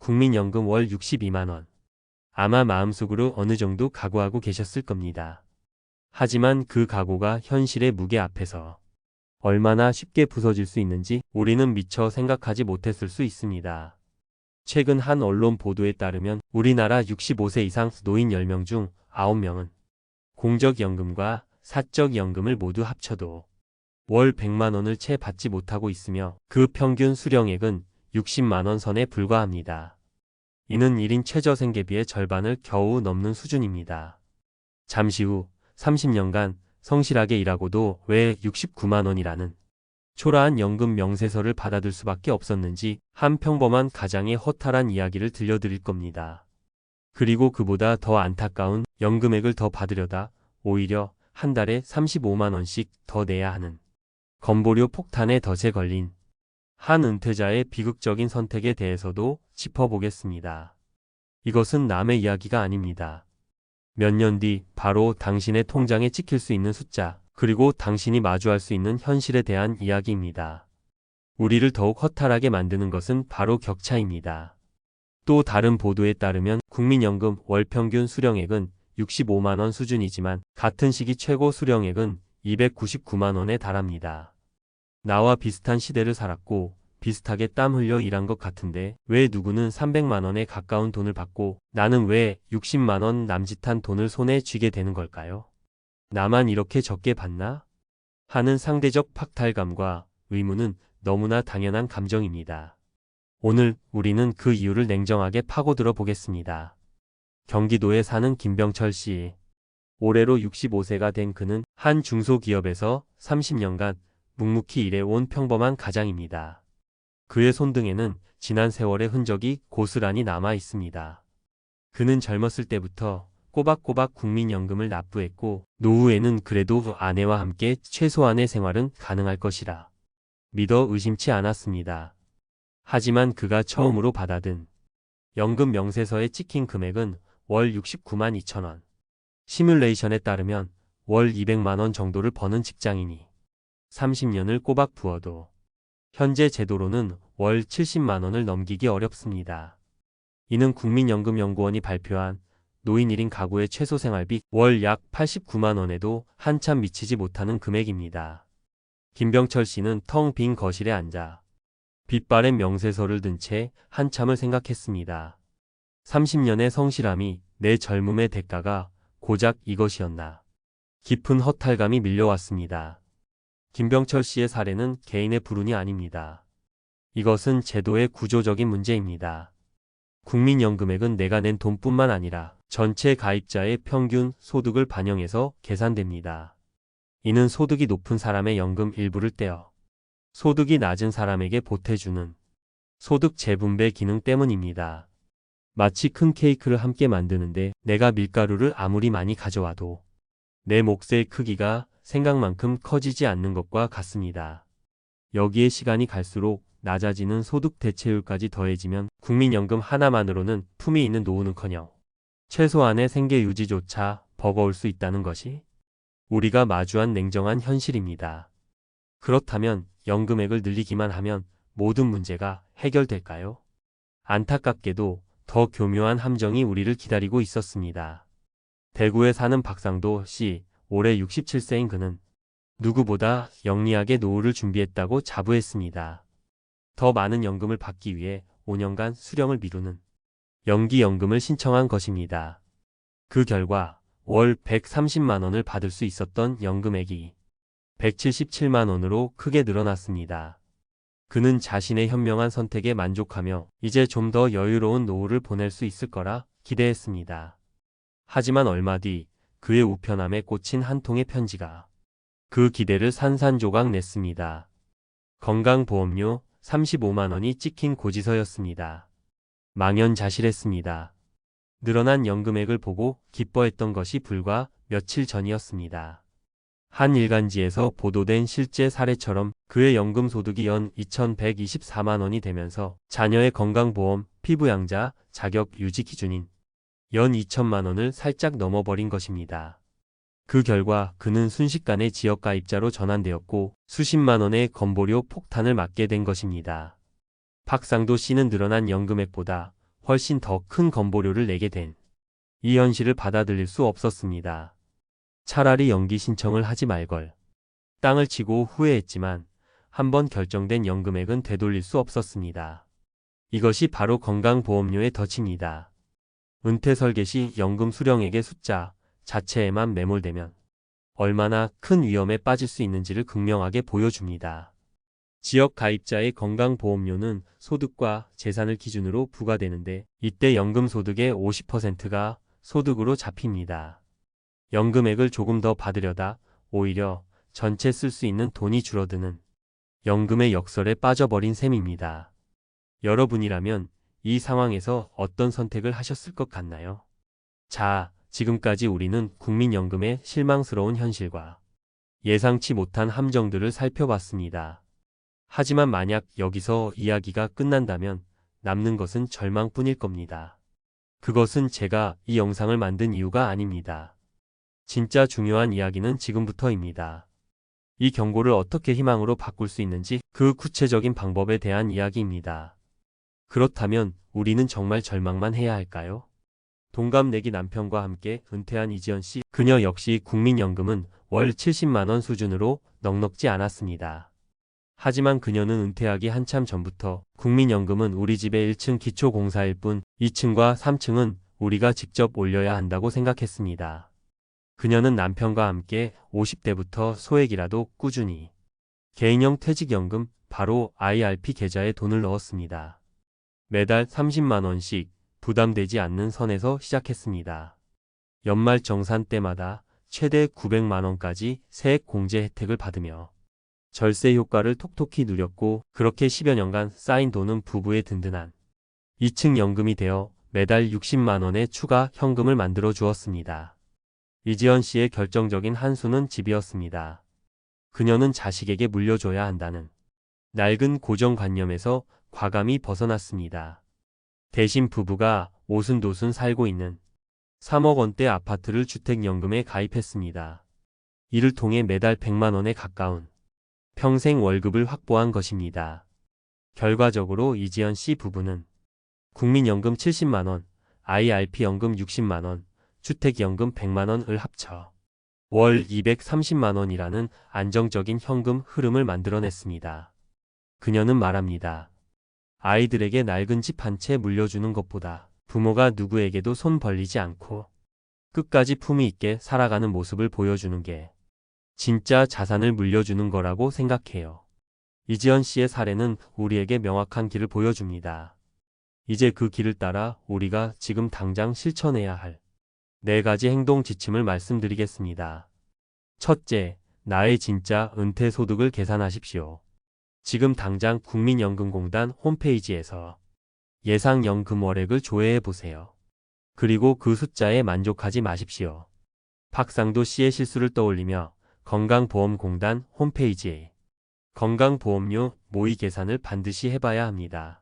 국민연금 월 62만원. 아마 마음속으로 어느 정도 각오하고 계셨을 겁니다. 하지만 그 각오가 현실의 무게 앞에서 얼마나 쉽게 부서질 수 있는지 우리는 미처 생각하지 못했을 수 있습니다. 최근 한 언론 보도에 따르면 우리나라 65세 이상 노인 10명 중 9명은 공적연금과 사적연금을 모두 합쳐도 월 100만원을 채 받지 못하고 있으며 그 평균 수령액은 60만원 선에 불과합니다. 이는 1인 최저생계비의 절반을 겨우 넘는 수준입니다. 잠시 후 30년간 성실하게 일하고도 왜 69만원이라는 초라한 연금 명세서를 받아들 수밖에 없었는지 한 평범한 가장의 허탈한 이야기를 들려드릴 겁니다. 그리고 그보다 더 안타까운 연금액을 더 받으려다 오히려 한 달에 35만원씩 더 내야 하는 건보료 폭탄에 덫에 걸린 한 은퇴자의 비극적인 선택에 대해서도 짚어보겠습니다. 이것은 남의 이야기가 아닙니다. 몇 년 뒤 바로 당신의 통장에 찍힐 수 있는 숫자, 그리고 당신이 마주할 수 있는 현실에 대한 이야기입니다. 우리를 더욱 허탈하게 만드는 것은 바로 격차입니다. 또 다른 보도에 따르면 국민연금 월 평균 수령액은 65만원 수준이지만 같은 시기 최고 수령액은 299만원에 달합니다. 나와 비슷한 시대를 살았고 비슷하게 땀 흘려 일한 것 같은데 왜 누구는 300만원에 가까운 돈을 받고 나는 왜 60만원 남짓한 돈을 손에 쥐게 되는 걸까요? 나만 이렇게 적게 받나? 하는 상대적 박탈감과 의문은 너무나 당연한 감정입니다. 오늘 우리는 그 이유를 냉정하게 파고들어 보겠습니다. 경기도에 사는 김병철 씨. 올해로 65세가 된 그는 한 중소기업에서 30년간 묵묵히 일해온 평범한 가장입니다. 그의 손등에는 지난 세월의 흔적이 고스란히 남아 있습니다. 그는 젊었을 때부터 꼬박꼬박 국민연금을 납부했고 노후에는 그래도 아내와 함께 최소한의 생활은 가능할 것이라 믿어 의심치 않았습니다. 하지만 그가 처음으로 받아든 연금 명세서에 찍힌 금액은 월 69만 2천원. 시뮬레이션에 따르면 월 200만원 정도를 버는 직장인이 30년을 꼬박 부어도 현재 제도로는 월 70만원을 넘기기 어렵습니다. 이는 국민연금연구원이 발표한 노인 1인 가구의 최소생활비 월 약 89만원에도 한참 미치지 못하는 금액입니다. 김병철 씨는 텅 빈 거실에 앉아 빛바랜 명세서를 든 채 한참을 생각했습니다. 30년의 성실함이 내 젊음의 대가가 고작 이것이었나. 깊은 허탈감이 밀려왔습니다. 김병철 씨의 사례는 개인의 불운이 아닙니다. 이것은 제도의 구조적인 문제입니다. 국민연금액은 내가 낸 돈뿐만 아니라 전체 가입자의 평균 소득을 반영해서 계산됩니다. 이는 소득이 높은 사람의 연금 일부를 떼어 소득이 낮은 사람에게 보태주는 소득 재분배 기능 때문입니다. 마치 큰 케이크를 함께 만드는데 내가 밀가루를 아무리 많이 가져와도 내 몫의 크기가 생각만큼 커지지 않는 것과 같습니다. 여기에 시간이 갈수록 낮아지는 소득 대체율까지 더해지면 국민연금 하나만으로는 품위 있는 노후는커녕 최소한의 생계 유지조차 버거울 수 있다는 것이 우리가 마주한 냉정한 현실입니다. 그렇다면 연금액을 늘리기만 하면 모든 문제가 해결될까요? 안타깝게도 더 교묘한 함정이 우리를 기다리고 있었습니다. 대구에 사는 박상도 씨, 올해 67세인 그는 누구보다 영리하게 노후를 준비했다고 자부했습니다. 더 많은 연금을 받기 위해 5년간 수령을 미루는 연기연금을 신청한 것입니다. 그 결과 월 130만원을 받을 수 있었던 연금액이 177만원으로 크게 늘어났습니다. 그는 자신의 현명한 선택에 만족하며 이제 좀 더 여유로운 노후를 보낼 수 있을 거라 기대했습니다. 하지만 얼마 뒤 그의 우편함에 꽂힌 한 통의 편지가 그 기대를 산산조각 냈습니다. 건강보험료 35만원이 찍힌 고지서였습니다. 망연자실했습니다. 늘어난 연금액을 보고 기뻐했던 것이 불과 며칠 전이었습니다. 한 일간지에서 보도된 실제 사례처럼 그의 연금 소득이 연 2,124만원이 되면서 자녀의 건강보험, 피부양자, 자격 유지 기준인 연 2천만원을 살짝 넘어버린 것입니다. 그 결과 그는 순식간에 지역가입자로 전환되었고 수십만원의 건보료 폭탄을 맞게 된 것입니다. 박상도 씨는 늘어난 연금액보다 훨씬 더 큰 건보료를 내게 된 이 현실을 받아들일 수 없었습니다. 차라리 연기 신청을 하지 말걸. 땅을 치고 후회했지만 한번 결정된 연금액은 되돌릴 수 없었습니다. 이것이 바로 건강보험료의 덫입니다. 은퇴 설계 시 연금 수령액의 숫자 자체에만 매몰되면 얼마나 큰 위험에 빠질 수 있는지를 극명하게 보여줍니다. 지역 가입자의 건강보험료는 소득과 재산을 기준으로 부과되는데 이때 연금소득의 50%가 소득으로 잡힙니다. 연금액을 조금 더 받으려다 오히려 전체 쓸 수 있는 돈이 줄어드는 연금의 역설에 빠져버린 셈입니다. 여러분이라면 이 상황에서 어떤 선택을 하셨을 것 같나요? 자, 지금까지 우리는 국민연금의 실망스러운 현실과 예상치 못한 함정들을 살펴봤습니다. 하지만 만약 여기서 이야기가 끝난다면 남는 것은 절망뿐일 겁니다. 그것은 제가 이 영상을 만든 이유가 아닙니다. 진짜 중요한 이야기는 지금부터입니다. 이 경고를 어떻게 희망으로 바꿀 수 있는지 그 구체적인 방법에 대한 이야기입니다. 그렇다면 우리는 정말 절망만 해야 할까요? 동갑내기 남편과 함께 은퇴한 이지연 씨, 그녀 역시 국민연금은 월 70만 원 수준으로 넉넉지 않았습니다. 하지만 그녀는 은퇴하기 한참 전부터 국민연금은 우리 집의 1층 기초공사일 뿐 2층과 3층은 우리가 직접 올려야 한다고 생각했습니다. 그녀는 남편과 함께 50대부터 소액이라도 꾸준히 개인형 퇴직연금, 바로 IRP 계좌에 돈을 넣었습니다. 매달 30만 원씩 부담되지 않는 선에서 시작했습니다. 연말 정산 때마다 최대 900만 원까지 세액 공제 혜택을 받으며 절세 효과를 톡톡히 누렸고, 그렇게 10여 년간 쌓인 돈은 부부의 든든한 2층 연금이 되어 매달 60만 원의 추가 현금을 만들어 주었습니다. 이지연 씨의 결정적인 한 수는 집이었습니다. 그녀는 자식에게 물려줘야 한다는 낡은 고정관념에서 과감히 벗어났습니다. 대신 부부가 오순도순 살고 있는 3억 원대 아파트를 주택연금에 가입했습니다. 이를 통해 매달 100만 원에 가까운 평생 월급을 확보한 것입니다. 결과적으로 이지연 씨 부부는 국민연금 70만 원, IRP 연금 60만 원, 주택연금 100만 원을 합쳐 월 230만 원이라는 안정적인 현금 흐름을 만들어냈습니다. 그녀는 말합니다. 아이들에게 낡은 집 한 채 물려주는 것보다 부모가 누구에게도 손 벌리지 않고 끝까지 품위 있게 살아가는 모습을 보여주는 게 진짜 자산을 물려주는 거라고 생각해요. 이지연 씨의 사례는 우리에게 명확한 길을 보여줍니다. 이제 그 길을 따라 우리가 지금 당장 실천해야 할 4가지 행동 지침을 말씀드리겠습니다. 첫째, 나의 진짜 은퇴 소득을 계산하십시오. 지금 당장 국민연금공단 홈페이지에서 예상 연금 월액을 조회해 보세요. 그리고 그 숫자에 만족하지 마십시오. 박상도 씨의 실수를 떠올리며 건강보험공단 홈페이지에 건강보험료 모의 계산을 반드시 해봐야 합니다.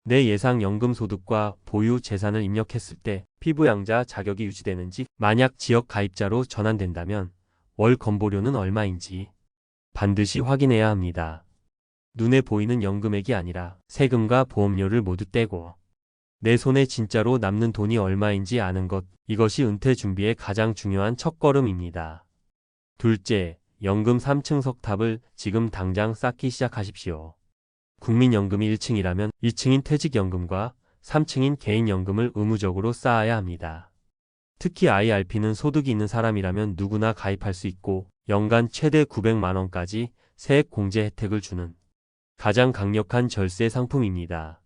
내 예상 연금 소득과 보유 재산을 입력했을 때 피부양자 자격이 유지되는지, 만약 지역 가입자로 전환된다면 월 건보료는 얼마인지 반드시 확인해야 합니다. 눈에 보이는 연금액이 아니라 세금과 보험료를 모두 떼고 내 손에 진짜로 남는 돈이 얼마인지 아는 것, 이것이 은퇴 준비의 가장 중요한 첫걸음입니다. 둘째, 연금 3층 석탑을 지금 당장 쌓기 시작하십시오. 국민연금이 1층이라면 2층인 퇴직연금과 3층인 개인연금을 의무적으로 쌓아야 합니다. 특히 IRP는 소득이 있는 사람이라면 누구나 가입할 수 있고 연간 최대 900만 원까지 세액 공제 혜택을 주는 가장 강력한 절세 상품입니다.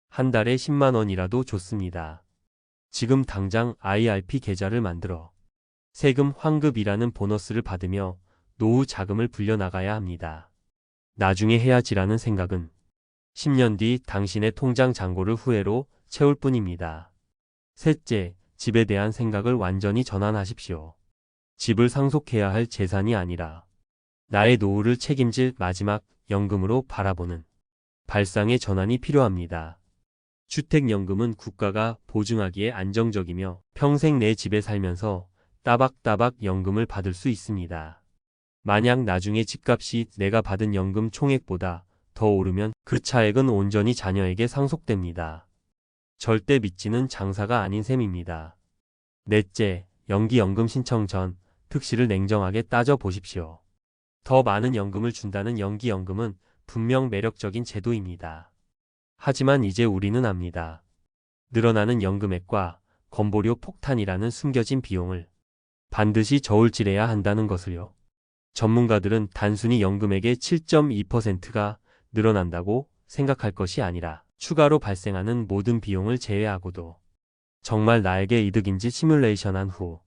한 달에 10만 원이라도 좋습니다. 지금 당장 IRP 계좌를 만들어 세금 환급이라는 보너스를 받으며 노후 자금을 불려나가야 합니다. 나중에 해야지라는 생각은 10년 뒤 당신의 통장 잔고를 후회로 채울 뿐입니다. 셋째, 집에 대한 생각을 완전히 전환하십시오. 집을 상속해야 할 재산이 아니라 나의 노후를 책임질 마지막 연금으로 바라보는 발상의 전환이 필요합니다. 주택연금은 국가가 보증하기에 안정적이며 평생 내 집에 살면서 따박따박 연금을 받을 수 있습니다. 만약 나중에 집값이 내가 받은 연금 총액보다 더 오르면 그 차액은 온전히 자녀에게 상속됩니다. 절대 믿지는 장사가 아닌 셈입니다. 넷째, 연기연금 신청 전 특실을 냉정하게 따져 보십시오. 더 많은 연금을 준다는 연기연금은 분명 매력적인 제도입니다. 하지만 이제 우리는 압니다. 늘어나는 연금액과 건보료 폭탄이라는 숨겨진 비용을 반드시 저울질해야 한다는 것을요. 전문가들은 단순히 연금액의 7.2%가 늘어난다고 생각할 것이 아니라 추가로 발생하는 모든 비용을 제외하고도 정말 나에게 이득인지 시뮬레이션한 후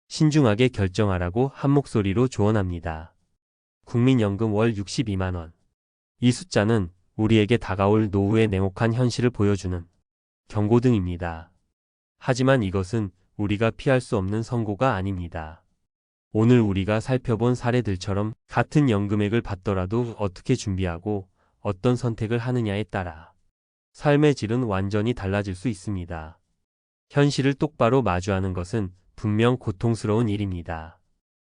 신중하게 결정하라고 한 목소리로 조언합니다. 국민연금 월 62만 원. 이 숫자는 우리에게 다가올 노후의 냉혹한 현실을 보여주는 경고등입니다. 하지만 이것은 우리가 피할 수 없는 선고가 아닙니다. 오늘 우리가 살펴본 사례들처럼 같은 연금액을 받더라도 어떻게 준비하고 어떤 선택을 하느냐에 따라 삶의 질은 완전히 달라질 수 있습니다. 현실을 똑바로 마주하는 것은 분명 고통스러운 일입니다.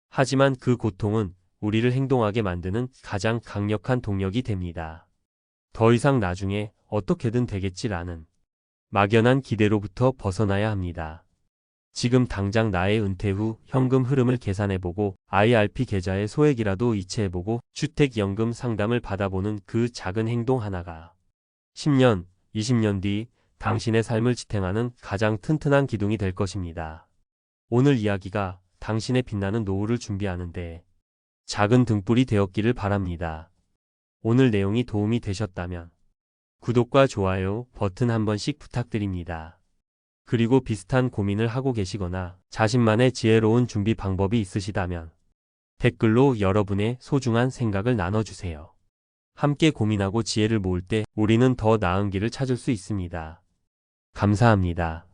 하지만 그 고통은 우리를 행동하게 만드는 가장 강력한 동력이 됩니다. 더 이상 나중에 어떻게든 되겠지라는 막연한 기대로부터 벗어나야 합니다. 지금 당장 나의 은퇴 후 현금 흐름을 계산해보고 IRP 계좌의 소액이라도 이체해보고 주택연금 상담을 받아보는 그 작은 행동 하나가 10년, 20년 뒤 당신의 삶을 지탱하는 가장 튼튼한 기둥이 될 것입니다. 오늘 이야기가 당신의 빛나는 노후를 준비하는데 작은 등불이 되었기를 바랍니다. 오늘 내용이 도움이 되셨다면 구독과 좋아요 버튼 한 번씩 부탁드립니다. 그리고 비슷한 고민을 하고 계시거나 자신만의 지혜로운 준비 방법이 있으시다면 댓글로 여러분의 소중한 생각을 나눠주세요. 함께 고민하고 지혜를 모을 때 우리는 더 나은 길을 찾을 수 있습니다. 감사합니다.